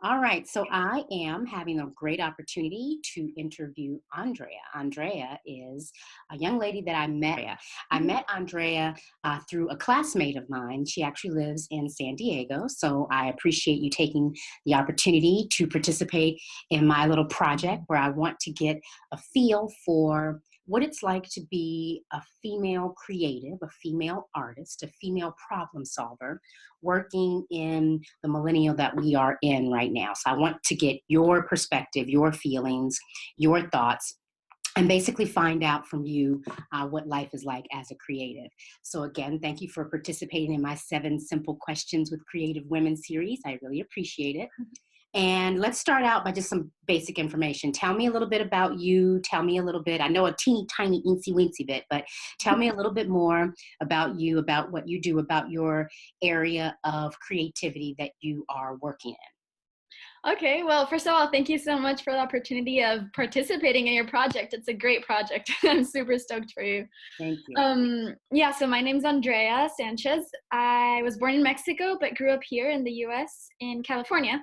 All right, so I am having a great opportunity to interview Andrea. Andrea is a young lady that I met. I Mhm. met Andrea through a classmate of mine. She actually lives in San Diego, so I appreciate you taking the opportunity to participate in my little project where I want to get a feel for what it's like to be a female creative, a female artist, a female problem solver working in the millennial that we are in right now. So I want to get your perspective, your feelings, your thoughts, and basically find out from you what life is like as a creative. So again, thank you for participating in my 7 Simple Questions with Creative Women series. I really appreciate it. And let's start out by just some basic information. Tell me a little bit about you. Tell me a little bit, I know a teeny tiny eensy weensy bit, but tell me a little bit more about you, about what you do, about your area of creativity that you are working in. Okay, well, first of all, thank you so much for the opportunity of participating in your project. It's a great project. I'm super stoked for you. Thank you. Yeah, so my name's Andrea Sanchez. I was born in Mexico, but grew up here in the US in California,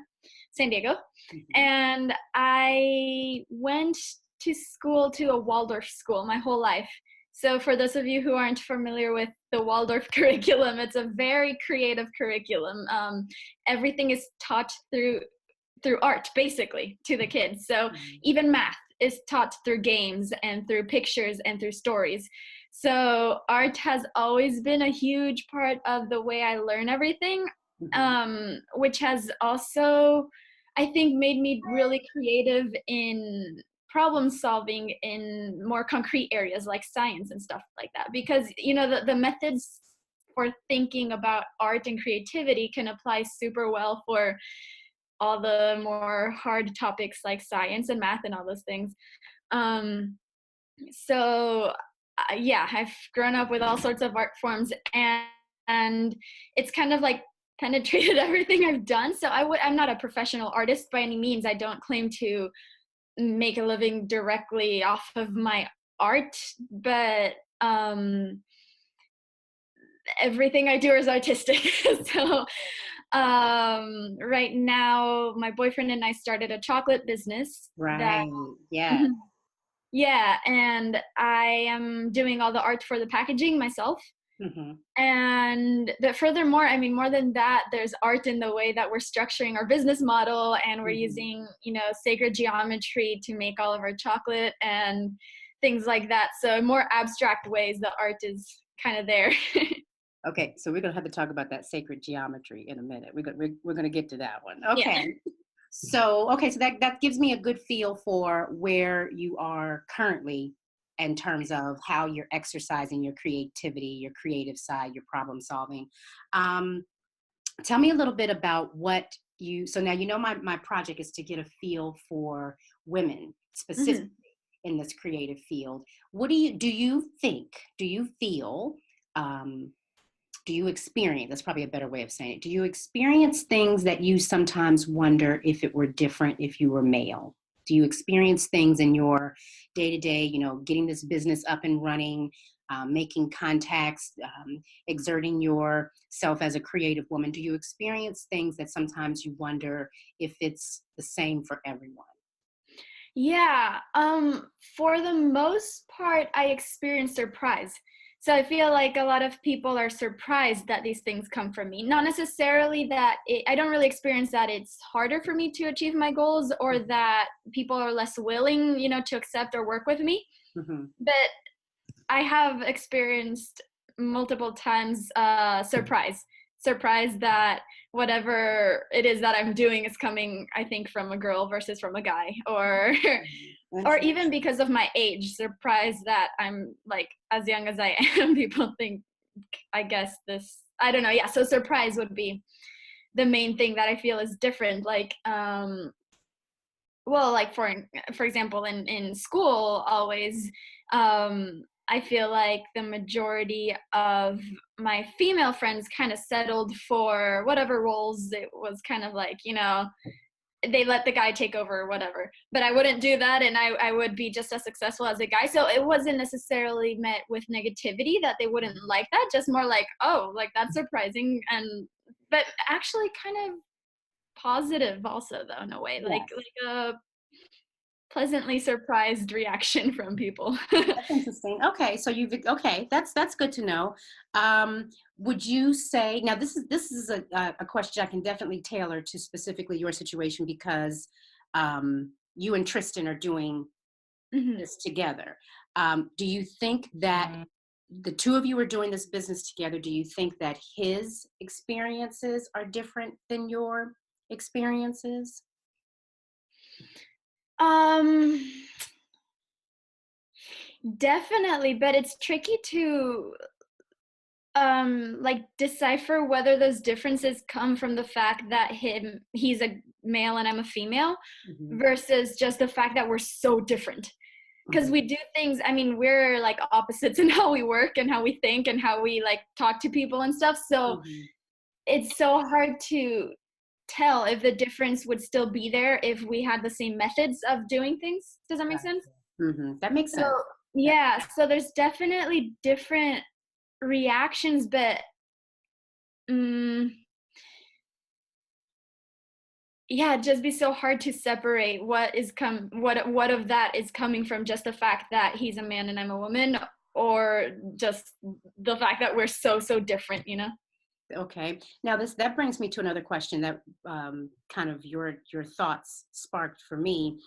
San Diego. Mhm. And I went to school to a Waldorf school my whole life. So for those of you who aren't familiar with the Waldorf curriculum, it's a very creative curriculum. Everything is taught through art basically to the kids, so Mhm. even math is taught through games and through pictures and through stories. So art has always been a huge part of the way I learn everything, Mhm. which has also, I think, made me really creative in problem solving in more concrete areas like science and stuff like that, because the methods for thinking about art and creativity can apply super well for all the more hard topics like science and math and all those things. Um, so yeah, I've grown up with all sorts of art forms, and it's kind of like penetrated everything I've done. So I'm not a professional artist by any means. I don't claim to make a living directly off of my art, but everything I do is artistic. So right now my boyfriend and I started a chocolate business that Right. Yeah. yeah, and I am doing all the art for the packaging myself. Hmm. And but furthermore, I mean, more than that, there's art in the way that we're structuring our business model, and we're Hmm. using, sacred geometry to make all of our chocolate and things like that. So in more abstract ways, the art is kind of there. Okay, so we're gonna have to talk about that sacred geometry in a minute. We're gonna get to that one. Yeah. Okay. So that gives me a good feel for where you are currently in terms of how you're exercising your creativity, your creative side, your problem solving. Um, Tell me a little bit about what you. So now you know my project is to get a feel for women specifically Mhm. in this creative field. What do you feel? Um, do you experience, that's probably a better way of saying it, do you experience things that you sometimes wonder if it were different if you were male? Do you experience things in your day to day, getting this business up and running, making contacts, exerting yourself as a creative woman? Do you experience things that sometimes you wonder if it's the same for everyone? Yeah, for the most part, I experience surprise. So I feel like a lot of people are surprised that these things come from me. Not necessarily that I don't really experience that it's harder for me to achieve my goals, or that people are less willing, to accept or work with me. Mm-hmm. But I have experienced multiple times surprise that whatever it is that I'm doing is coming, I think, from a girl versus from a guy, or or even Interesting. because of my age, surprised that I'm like as young as I am. People think, I guess, this, I don't know. Yeah, so surprise would be the main thing that I feel is different. Like well, like for example, in school, always, I feel like the majority of my female friends kind of settled for whatever roles. It was kind of like, they let the guy take over or whatever, but I wouldn't do that, and I would be just as successful as a guy. So it wasn't necessarily met with negativity that they wouldn't like that, just more like, oh, like that's surprising. And but actually kind of positive also though in a way, Yes. like a pleasantly surprised reaction from people. That's interesting. Okay, so you've okay. That's good to know. Um, would you say now this is a question I can definitely tailor to specifically your situation because you and Tristan are doing Mhm. this together. Do you think that the two of you are doing this business together? Do you think that his experiences are different than your experiences? Um, Definitely, but it's tricky to like decipher whether those differences come from the fact that he's a male and I'm a female Hmm. versus just the fact that we're so different. Because Hmm. we do things, I mean, we're like opposites in how we work and how we think and how we like talk to people and stuff. So Hmm. it's so hard to tell if the difference would still be there if we had the same methods of doing things. Does that make sense? That makes So sense. That, yeah, so there's definitely different reactions, but mm, yeah, it'd just be so hard to separate what of that is coming from just the fact that he's a man and I'm a woman, or just the fact that we're so different, you know? okay. Now that brings me to another question that kind of your thoughts sparked for me.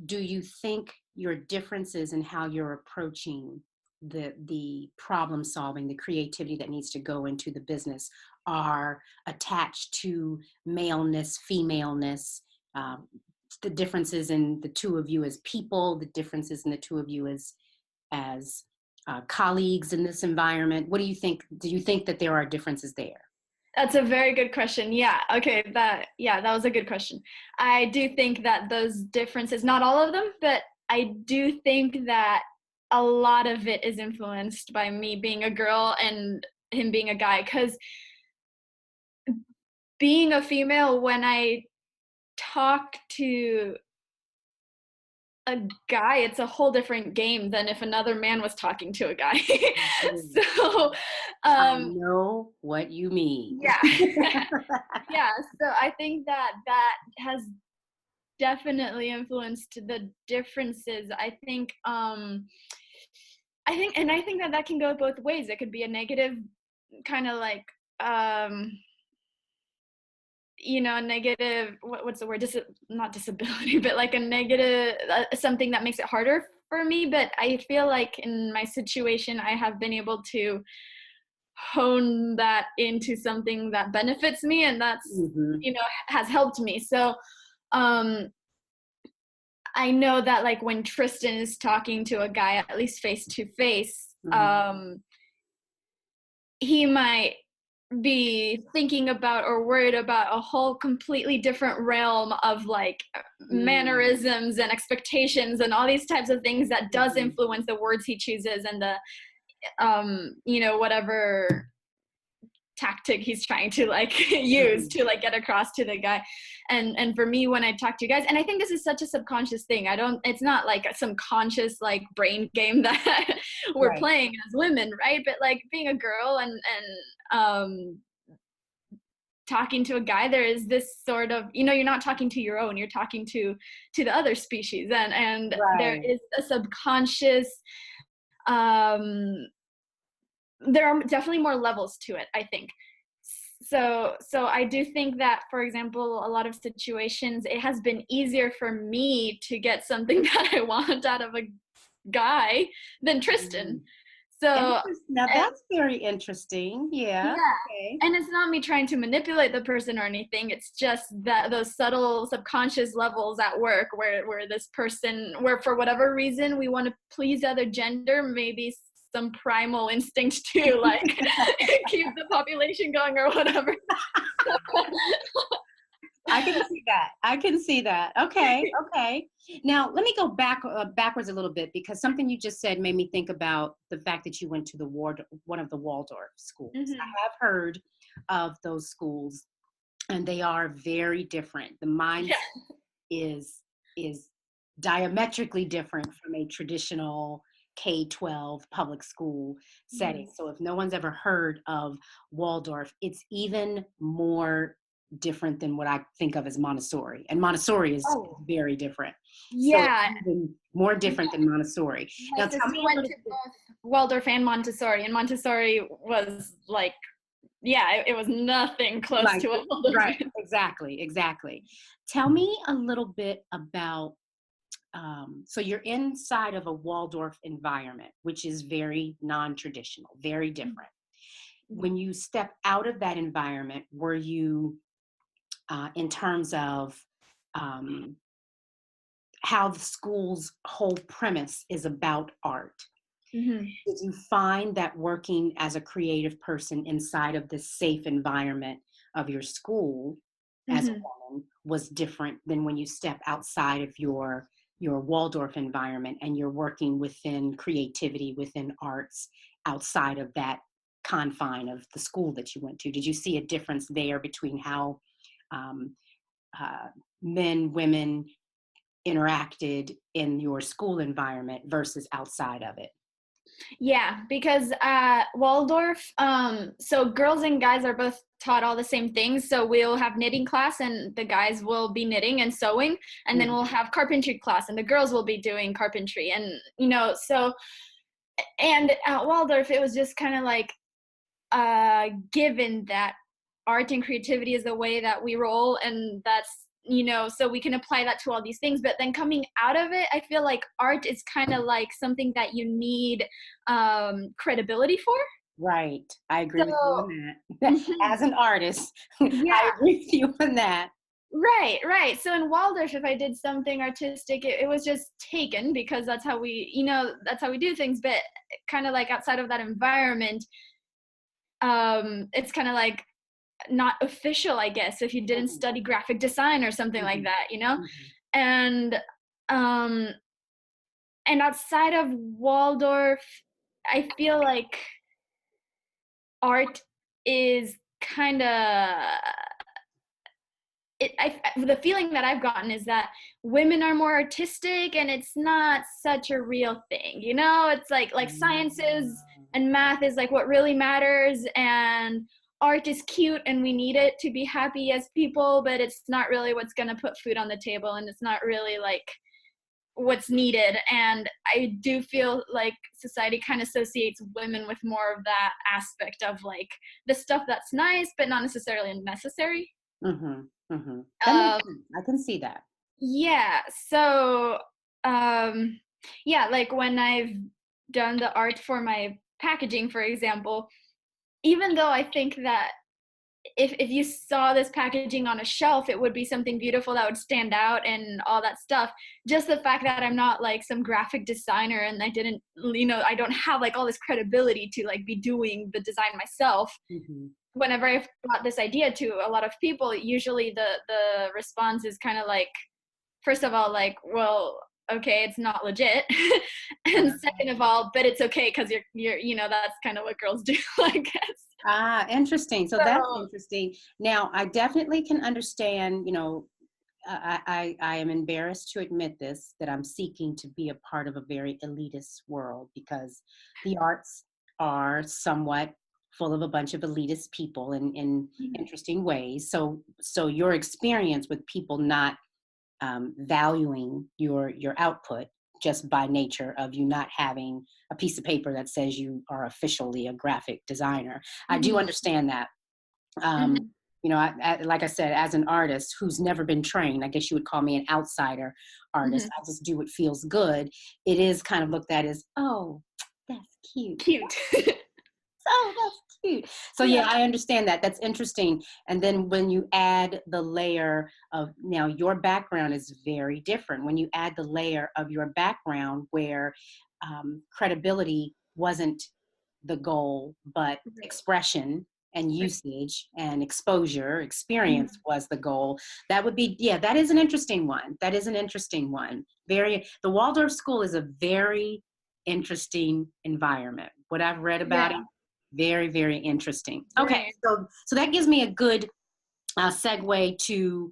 Do you think your differences in how you're approaching the problem solving, the creativity that needs to go into the business are attached to maleness, femaleness, um, the differences in the two of you as people, the differences in the two of you as colleagues in this environment? What do you think? Do you think that there are differences there? That's a very good question. Yeah. Okay. That was a good question. I do think that those differences, not all of them, but I do think that a lot of it is influenced by me being a girl and him being a guy. Because being a female, when I talk to a guy, it's a whole different game than if another man was talking to a guy. Mhm. So, I um, know what you mean. yeah. Yeah, so I think that that has definitely influenced the differences. I think that that can go both ways. It could be a negative kind of like um negative, what's the word, not disability, but like a negative, something that makes it harder for me. But I feel like in my situation I have been able to hone that into something that benefits me, and that's Hmm. has helped me. So um I know that like when Tristan is talking to a guy, at least face to face, Hmm. he might be thinking about or worried about a whole completely different realm of like mannerisms and expectations and all these types of things that does Hmm. influence the words he chooses and the whatever tactic he's trying to like use Hmm. to like get across to the guy. And for me, when I talk to you guys, and I think this is such a subconscious thing, it's not like some conscious like brain game that we're Right. playing as women, right? But like being a girl and talking to a guy, there is this sort of, you're not talking to your own, you're talking to the other species, and there Right. is a subconscious, um there are definitely more levels to it, I think. So I do think that, for example, a lot of situations it has been easier for me to get something that I want out of a guy than Tristan. Mm. So Interesting. Now and that's very interesting. Yeah. yeah, Okay. and it's not me trying to manipulate the person or anything. It's just that those subtle subconscious levels at work where this person, where for whatever reason we want to please the other gender, maybe some primal instinct to like keep the population going or whatever. I can see that. I can see that. Okay. Okay. Now let me go backwards a little bit because something you just said made me think about the fact that you went to one of the Waldorf schools. Hmm. I have heard of those schools, and they are very different. The Yeah. mindset is diametrically different from a traditional K-12 public school setting. Hmm. So if no one's ever heard of Waldorf, it's even more. different than what I think of as Montessori. And Montessori is Oh, very different. So yeah. it's even more different than Montessori. My Now tell sister me a went little to bit. both Waldorf and Montessori was like, yeah, it was nothing close Like, to what Waldorf right, is. exactly, exactly. Tell me a little bit about, so you're inside of a Waldorf environment, which is very non-traditional, very different. Mhm. When you step out of that environment, were you, in terms of um, how the school's whole premise is about art, Mhm. did you find that working as a creative person inside of this safe environment of your school as a Mhm. woman was different than when you step outside of your Waldorf environment and you're working within creativity, within arts, outside of that confine of the school that you went to? Did you see a difference there between how um, uh, men, women interacted in your school environment versus outside of it? Yeah, because Waldorf, so girls and guys are both taught all the same things. So we'll have knitting class, and the guys will be knitting and sewing, and then we'll Mhm. have carpentry class, and the girls will be doing carpentry. And so and at Waldorf, it was just kind of like given that art and creativity is the way that we roll, and that's so we can apply that to all these things. But then coming out of it, I feel like art is kind of like something that you need credibility for. Right. I agree with you So on that. mhm, As an artist, I yeah, agree with you on that. right. So in Waldorf, if I did something artistic, it was just taken because that's how that's how we do things. But kind of like outside of that environment, it's kind of like not official, I guess, if you didn't Mhm, study graphic design or something like mhm, that. mhm, And um and outside of Waldorf, I feel like art is kind of the feeling that I've gotten is that women are more artistic and it's not such a real thing. It's like sciences and math is like what really matters, and art is cute and we need it to be happy as people, but it's not really what's going to put food on the table, and it's not really like what's needed. And I do feel like society kind of associates women with more of that aspect of like the stuff that's nice but not necessarily necessary. mhm, mhm. That makes um sense. I can see that. Yeah, so um yeah, like when I've done the art for my packaging, for example, even though I think that if you saw this packaging on a shelf, it would be something beautiful that would stand out and all that stuff. Just the fact that I'm not like some graphic designer and I didn't, I don't have like all this credibility to like be doing the design myself. Mhm. Whenever I've brought this idea to a lot of people, usually the response is kind of like, first of all, like, well, okay, it's not legit. And second of all, but it's okay because you're that's kind of what girls do, I guess. Interesting. So that's So interesting. Now, I definitely can understand, I am embarrassed to admit this, that I'm seeking to be a part of a very elitist world because the arts are somewhat full of a bunch of elitist people in interesting ways. So your experience with people not valuing your output just by nature of you not having a piece of paper that says you are officially a graphic designer. I do mhm, understand that. Um, mhm, like I said, as an artist who's never been trained, I guess you would call me an outsider artist. mhm. I just do what feels good. It is kind of looked at as, oh, that's cute. Cute. Oh, that's cute. So yeah, Yeah. I understand that. That's interesting. And then when you add the layer of, now your background is very different. When you add the layer of your background where credibility wasn't the goal, but Right. expression and Right. usage and exposure, experience Mhm. was the goal. That would be, yeah, that is an interesting one. That is an interesting one. The Waldorf School is a very interesting environment. What I've read about it, Yeah. very, very interesting. Okay, Right. so that gives me a good segue to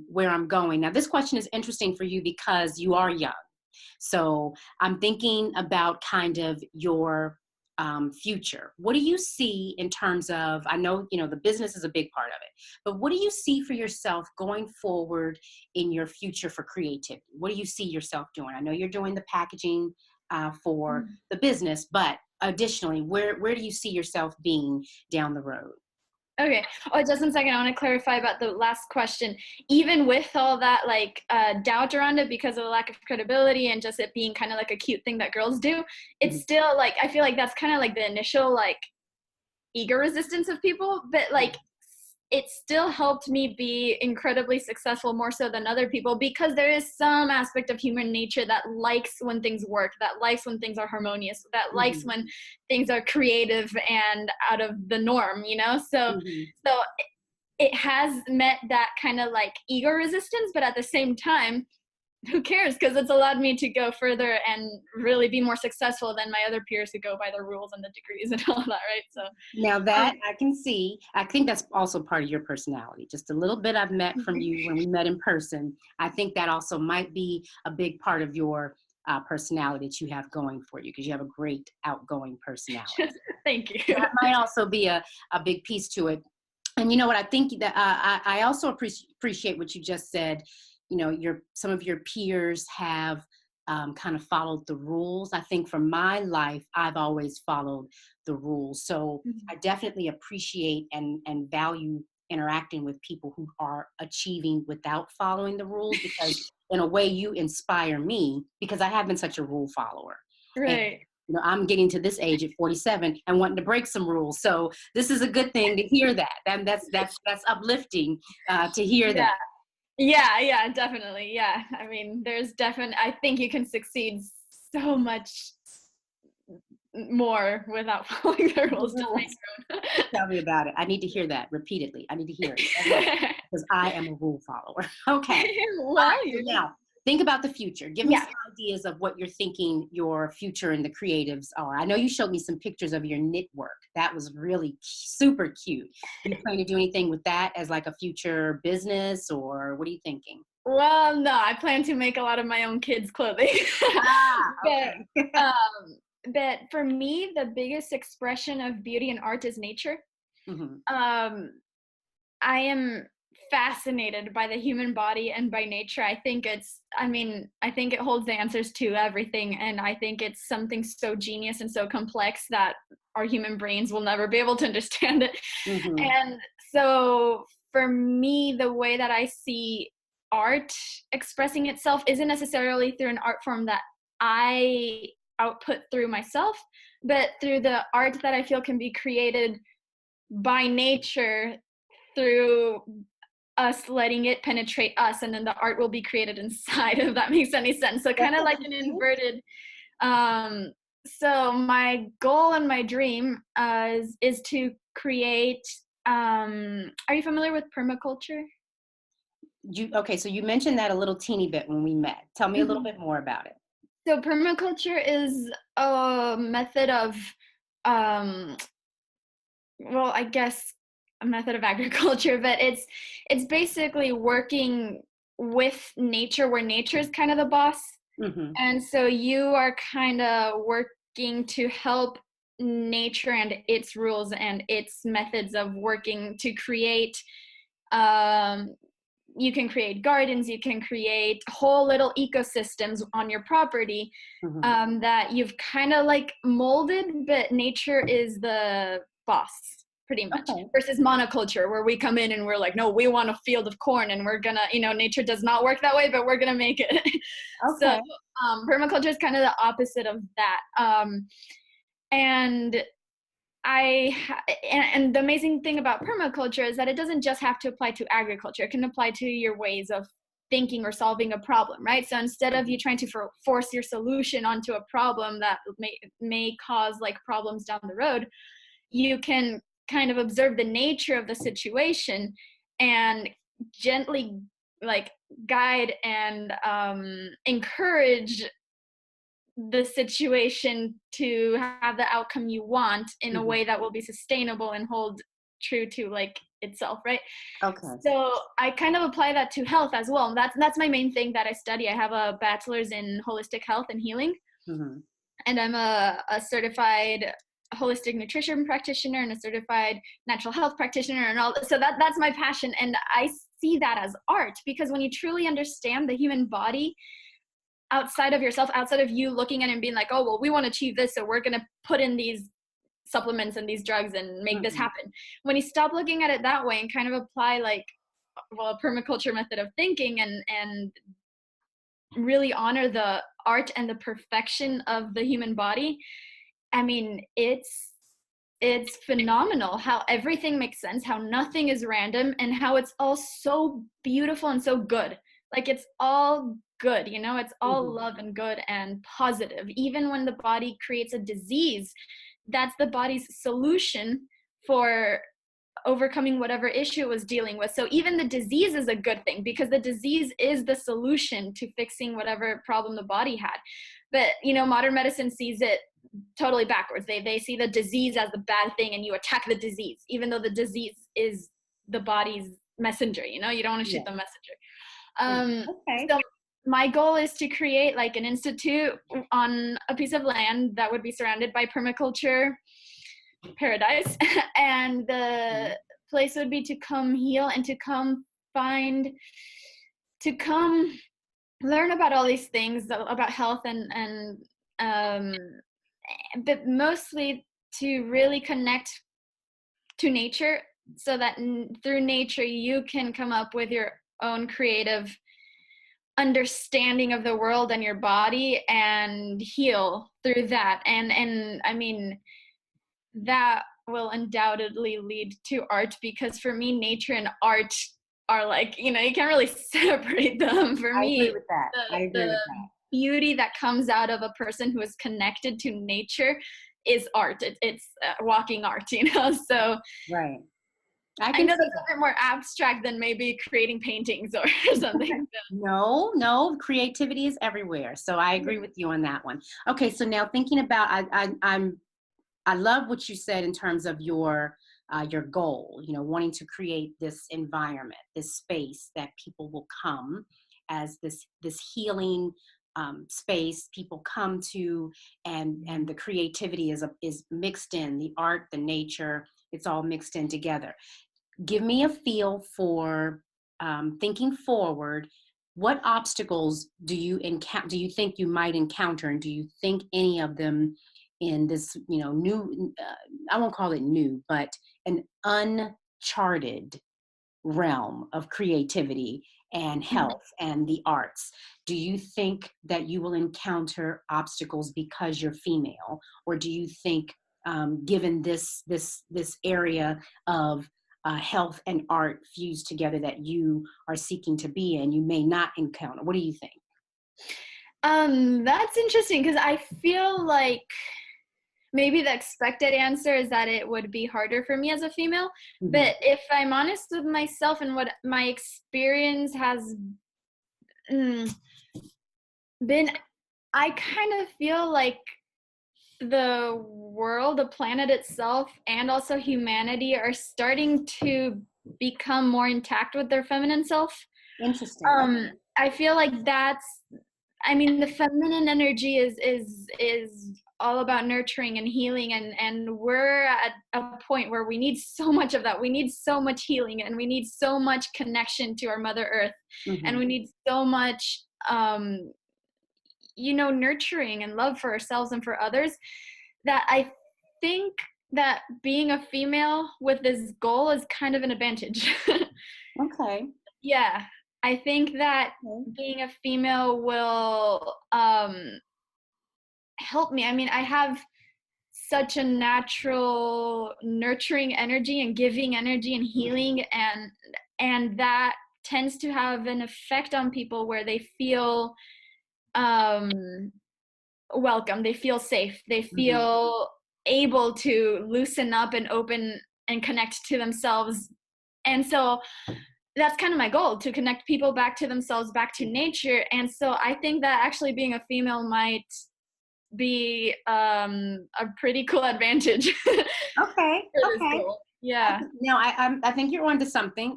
where I'm going. Now, this question is interesting for you because you are young. So I'm thinking about kind of your future? What do you see in terms of, I know, the business is a big part of it, but what do you see for yourself going forward in your future for creativity? What do you see yourself doing? I know you're doing the packaging for the business, but additionally, where do you see yourself being down the road? Okay. Oh, just one second. I want to clarify about the last question. Even with all that like doubt around it because of the lack of credibility and just it being kind of like a cute thing that girls do, it's still like, I feel like that's kind of like the initial like ego resistance of people, but like it still helped me be incredibly successful more so than other people because there is some aspect of human nature that likes when things work, that likes when things are harmonious, that likes when things are creative and out of the norm, so it has met that kind of like ego resistance, but at the same time, who cares? Because it's allowed me to go further and really be more successful than my other peers who go by the rules and the degrees and all that, right? So now that I can see, I think that's also part of your personality. Just a little bit I've met from you when we met in person. I think that also might be a big part of your personality that you have going for you because you have a great outgoing personality. Thank you. So that might also be a big piece to it. And you know what, I think that I also appreciate what you just said. Some of your peers have kind of followed the rules. I think for my life, I've always followed the rules. So I definitely appreciate and value interacting with people who are achieving without following the rules because in a way you inspire me because I have been such a rule follower. Right. And, I'm getting to this age at 47 and wanting to break some rules. So this is a good thing to hear that. And that's uplifting to hear that. Yeah, definitely. Yeah. I mean, I think you can succeed so much more without following the rules. Tell me about it. I need to hear that repeatedly. I need to hear it because I am a rule follower. Okay. Well, so now think about the future. Give me Yeah. some ideas of what you're thinking your future in the creatives are. I know you showed me some pictures of your knit work. That was really super cute. Are you planning to do anything with that as like a future business or what are you thinking? Well, no, I plan to make a lot of my own kids' clothing. Okay. But for me, the biggest expression of beauty and art is nature. I am fascinated by the human body and by nature. I think it holds the answers to everything. And I think it's something so genius and so complex that our human brains will never be able to understand it. And so for me, the way that I see art expressing itself isn't necessarily through an art form that I output through myself, but through the art that I feel can be created by nature through us letting it penetrate us, and then the art will be created inside, if that makes any sense. So kind of like an inverted so my goal and my dream is to create are you familiar with permaculture? So you mentioned that a little teeny bit when we met. Tell me a little bit more about it. So permaculture is a method of well, I guess a method of agriculture, but it's basically working with nature where nature is kind of the boss. And so you are kind of working to help nature and its rules and its methods of working to create you can create gardens, you can create whole little ecosystems on your property that you've kind of like molded, but nature is the boss pretty much. Versus monoculture, where we come in and we're like, no, we want a field of corn and we're gonna, nature does not work that way, but we're gonna make it. So permaculture is kind of the opposite of that. And the amazing thing about permaculture is that it doesn't just have to apply to agriculture. It can apply to your ways of thinking or solving a problem, right? So instead of you trying to force your solution onto a problem that may cause like problems down the road, you can kind of observe the nature of the situation and gently like guide and encourage the situation to have the outcome you want in a way that will be sustainable and hold true to like itself, right? So I kind of apply that to health as well. That's my main thing that I study. I have a bachelor's in holistic health and healing, and I'm a certified holistic nutrition practitioner and a certified natural health practitioner and all. So that's my passion. And I see that as art, because when you truly understand the human body outside of yourself, outside of you looking at it and being like, oh, well, we want to achieve this, so we're going to put in these supplements and these drugs and make this happen. When you stop looking at it that way and kind of apply like, well, a permaculture method of thinking and really honor the art and the perfection of the human body, I mean, it's phenomenal how everything makes sense, how nothing is random, and how it's all so beautiful and so good. Like, it's all good, you know, it's all love and good and positive. Even when the body creates a disease, that's the body's solution for overcoming whatever issue it was dealing with. So even the disease is a good thing, because the disease is the solution to fixing whatever problem the body had. But, you know, modern medicine sees it totally backwards. They see the disease as the bad thing, and you attack the disease, even though the disease is the body's messenger. You know, you don't want to shoot the messenger. So my goal is to create like an institute on a piece of land that would be surrounded by permaculture paradise, and the place would be to come heal and to come learn about all these things about health and but mostly to really connect to nature, so that through nature you can come up with your own creative understanding of the world and your body and heal through that. And I mean, that will undoubtedly lead to art, because for me, nature and art are like, you know, you can't really separate them. For me, I agree with that. the beauty that comes out of a person who is connected to nature is art. It's walking art, you know. So right. I know that's a bit more abstract than maybe creating paintings or something. No, creativity is everywhere. So I agree with you on that one. Okay, so now thinking about, I love what you said in terms of your goal, you know, wanting to create this environment, this space that people will come as this healing space people come to, and the creativity is mixed in, the art, the nature, it's all mixed in together. Give me a feel for thinking forward. What obstacles do you think you might encounter, and do you think any of them in this, you know, new, I won't call it new, but an uncharted realm of creativity and health and the arts? Do you think that you will encounter obstacles because you're female, or do you think, given this area of health and art fused together that you are seeking to be in, you may not encounter? What do you think? That's interesting, because I feel like maybe the expected answer is that it would be harder for me as a female. But if I'm honest with myself and what my experience has been, I kind of feel like the world, the planet itself, and also humanity are starting to become more intact with their feminine self. Interesting. I feel like that's, I mean, the feminine energy is all about nurturing and healing, and we're at a point where we need so much of that. We need so much healing, and we need so much connection to our Mother Earth, and we need so much you know, nurturing and love for ourselves and for others, that I think that being a female with this goal is kind of an advantage. Okay. Yeah, I think that being a female will help me. I mean, I have such a natural nurturing energy and giving energy and healing, and that tends to have an effect on people where they feel welcome, they feel safe, they feel able to loosen up and open and connect to themselves. And so that's kind of my goal, to connect people back to themselves, back to nature. And so I think that actually being a female might be a pretty cool advantage. Okay. Yeah. Now I think you're onto something.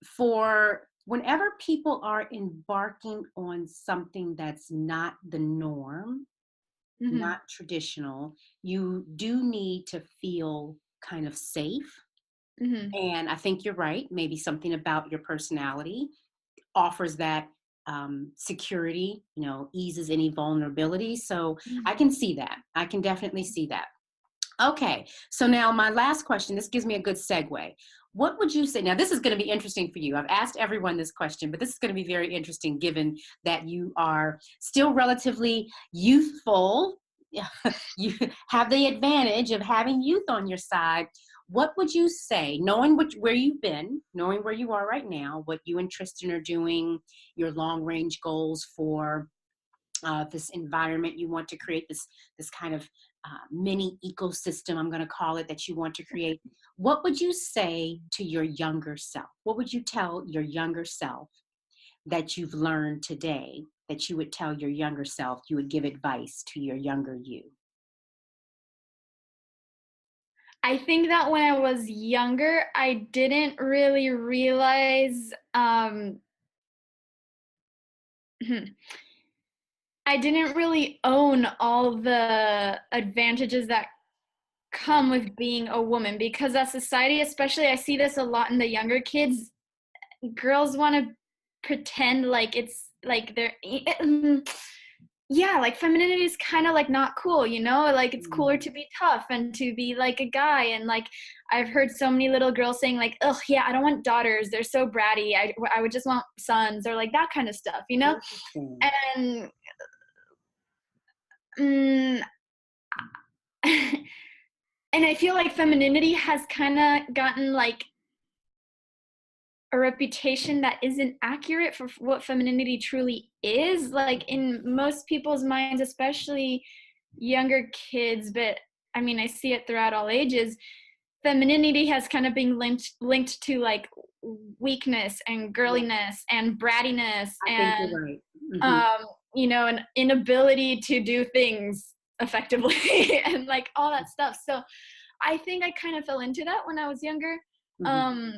For whenever people are embarking on something that's not the norm, Mhm. not traditional. You do need to feel kind of safe. Mhm. And I think you're right. Maybe something about your personality offers that security, eases any vulnerability. So I Mhm. can see that. I can definitely see that. Okay, so now my last question, this gives me a good segue. What would you say? Now, this is going to be interesting for you. I've asked everyone this question, but this is going to be very interesting given that you are still relatively youthful. You have the advantage of having youth on your side. What would you say, knowing where you've been, knowing where you are right now, what you and Tristan are doing, your long range goals for this environment you want to create, this kind of mini ecosystem, I'm going to call it, that you want to create. What would you say to your younger self? What would you tell your younger self that you've learned today that you would tell your younger self, you would give advice to your younger you? I think that when I was younger, I didn't really realize, I didn't really own all the advantages that come with being a woman because as society, especially I see this a lot in the younger kids, girls want to pretend like it's like they're yeah, like femininity is kind of like not cool, like it's cooler Mm, to be tough and to be like a guy. And like I've heard so many little girls saying like, ugh, yeah, I don't want daughters, they're so bratty, I would just want sons, or like that kind of stuff. interesting. And mm, and I feel like femininity has kind of gotten like a reputation that isn't accurate for what femininity truly is. Like in most people's minds, especially younger kids, but I mean, I see it throughout all ages. Femininity has kind of been linked to like weakness and Yeah, girliness and brattiness I think and you're right. Hmm. um, an inability to do things effectively and like all that stuff. So I think I kind of fell into that when I was younger. Hmm. Um,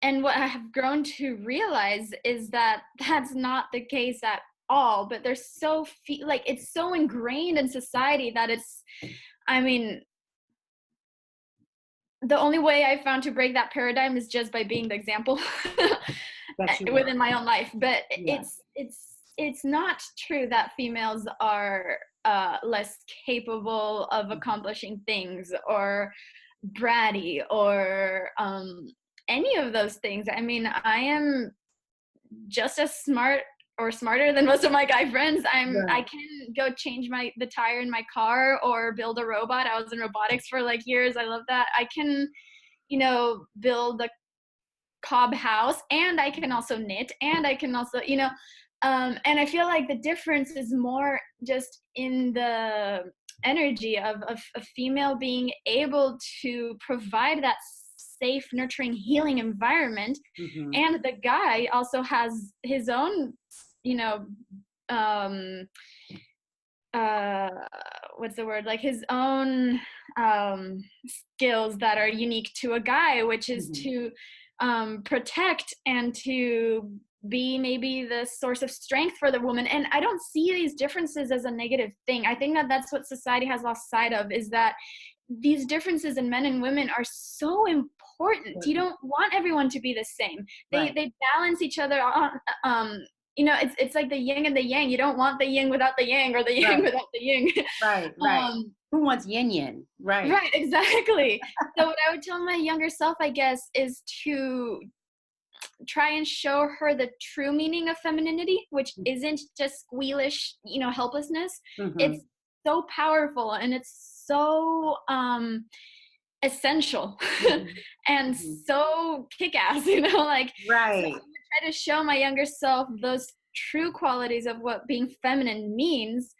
and what I have grown to realize is that that's not the case at all. But there's like it's so ingrained in society that I mean, the only way I found to break that paradigm is just by being the example That you within are. my own life. But Yeah. it's not true that females are less capable of accomplishing things or bratty or any of those things. I mean, I am just as smart or smarter than most of my guy friends. I Right. can go change the tire in my car or build a robot. I was in robotics for like years. I love that. I can, build a cob house, and I can also knit, and I can also, and I feel like the difference is more just in the energy of a female being able to provide that safe, nurturing, healing environment. Hmm. And the guy also has his own, you know, um, uh, what's the word? Like his own skills that are unique to a guy, which is Hmm. to protect and to be maybe the source of strength for the woman. And I don't see these differences as a negative thing. I think that that's what society has lost sight of, is that these differences in men and women are so important. You don't want everyone to be the same. They Right. they balance each other on. It's like the yin and the yang. You don't want the yin without the yang, or the yang Right. without the yin. Right. Right. um, Who wants yin yin? Right. right, exactly. So what I would tell my younger self, I guess, is to try and show her the true meaning of femininity, which isn't just squealish, helplessness. Hmm. It's so powerful, and it's so essential Hmm. and Hmm. so kick-ass, like. So Right. I'm gonna try to show my younger self those true qualities of what being feminine means,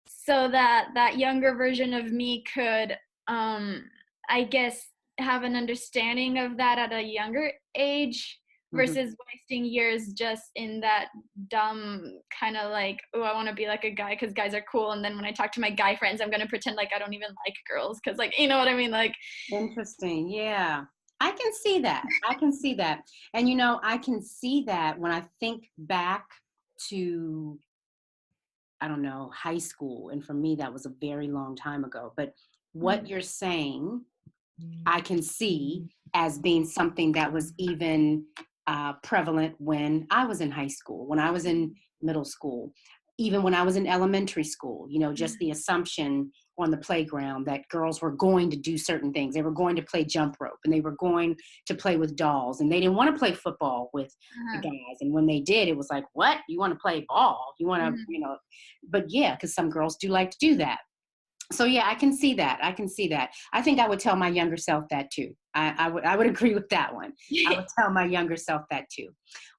so that that younger version of me could I guess have an understanding of that at a younger age, Hmm. versus wasting years just in that dumb kind of like, oh, I want to be like a guy because guys are cool, and then when I talk to my guy friends, I'm going to pretend like I don't even like girls because, like, you know what I mean, like. Interesting. Yeah. I can see that. I can see that. And I can see that when I think back to I don't know, high school. And for me, that was a very long time ago. But what Mhm. you're saying, I can see as being something that was even prevalent when I was in high school, when I was in middle school, even when I was in elementary school, you know, just the assumption on the playground that girls were going to do certain things. They were going to play jump rope and they were going to play with dolls and they didn't want to play football with the Uh-huh. guys. And when they did, it was like, what? You want to play ball? You want to, Mhm. you know, but yeah, because some girls do like to do that. So yeah, I can see that. I can see that. I think I would tell my younger self that too. I would agree with that one. I would tell my younger self that too.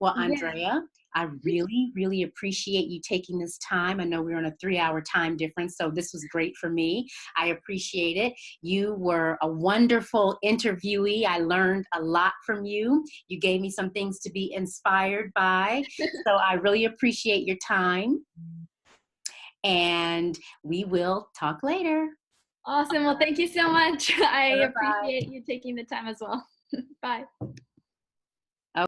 Well, Yeah. Andrea, I really, really appreciate you taking this time. I know we're on a 3-hour time difference, so this was great for me. I appreciate it. You were a wonderful interviewee. I learned a lot from you. You gave me some things to be inspired by. So I really appreciate your time. And we will talk later. Awesome. Well, thank you so much. I Bye-bye. appreciate you taking the time as well. Bye.